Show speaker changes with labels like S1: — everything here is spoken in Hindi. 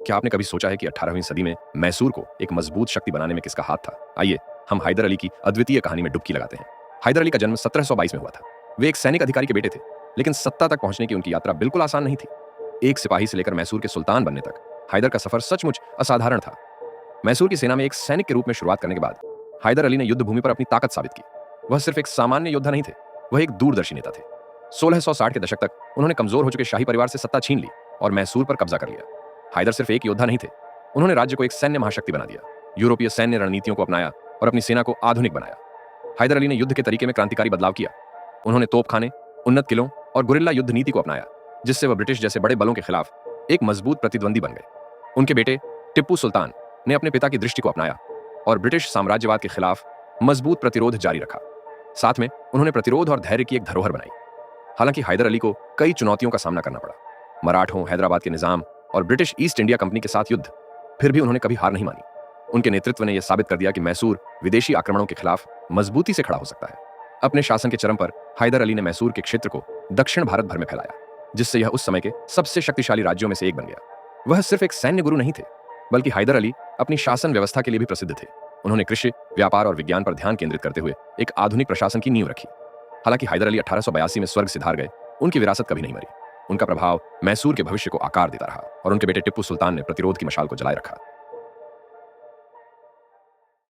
S1: क्या आपने कभी सोचा है कि 18वीं सदी में मैसूर को एक मजबूत शक्ति बनाने में किसका हाथ था? आइए हम हैदर अली की अद्वितीय कहानी में डुबकी लगाते हैं। हैदर अली का जन्म 1722 में हुआ था। वे एक सैनिक अधिकारी के बेटे थे, लेकिन सत्ता तक पहुंचने की उनकी यात्रा बिल्कुल आसान नहीं थी। एक सिपाही से लेकर मैसूर के सुल्तान बनने तक हैदर का सफर सचमुच असाधारण था। मैसूर की सेना में एक सैनिक के रूप में शुरुआत करने के बाद हैदर अली ने युद्ध भूमि पर अपनी ताकत साबित की। वह सिर्फ एक सामान्य योद्धा नहीं थे, वह एक दूरदर्शी नेता थे। 1660 के दशक तक उन्होंने कमजोर हो चुके शाही परिवार से सत्ता छीन ली और मैसूर पर कब्जा कर लिया। हैदर सिर्फ एक योद्धा नहीं थे, उन्होंने राज्य को एक सैन्य महाशक्ति बना दिया, यूरोपीय सैन्य रणनीतियों को अपनाया और अपनी सेना को आधुनिक बनाया। हैदर अली ने युद्ध के तरीके में क्रांतिकारी बदलाव किया। उन्होंने तोपखाने, उन्नत किलों और गुरिल्ला युद्ध नीति को अपनाया, जिससे वह ब्रिटिश जैसे बड़े बलों के खिलाफ एक मजबूत प्रतिद्वंदी बन गए। उनके बेटे टिप्पू सुल्तान ने अपने पिता की दृष्टि को अपनाया और ब्रिटिश साम्राज्यवाद के खिलाफ मजबूत प्रतिरोध जारी रखा। साथ में उन्होंने प्रतिरोध और धैर्य की एक धरोहर बनाई। हालांकि हैदर अली को कई चुनौतियों का सामना करना पड़ा, मराठों, हैदराबाद के निजाम और ब्रिटिश ईस्ट इंडिया कंपनी के साथ युद्ध, फिर भी उन्होंने कभी हार नहीं मानी। उनके नेतृत्व ने यह साबित कर दिया कि मैसूर विदेशी आक्रमणों के खिलाफ मजबूती से खड़ा हो सकता है। अपने शासन के चरम पर हैदर अली ने मैसूर के क्षेत्र को दक्षिण भारत भर में फैलाया, जिससे यह उस समय के सबसे शक्तिशाली राज्यों में से एक बन गया। वह सिर्फ एक सैन्य गुरु नहीं थे, बल्कि हैदर अली अपनी शासन व्यवस्था के लिए भी प्रसिद्ध थे। उन्होंने कृषि, व्यापार और विज्ञान पर ध्यान केंद्रित करते हुए एक आधुनिक प्रशासन की नींव रखी। हालांकि हैदर अली 1882 में स्वर्ग सिधार गए, उनकी विरासत कभी नहीं मरी। उनका प्रभाव मैसूर के भविष्य को आकार देता रहा और उनके बेटे टिप्पू सुल्तान ने प्रतिरोध की मशाल को जलाए रखा।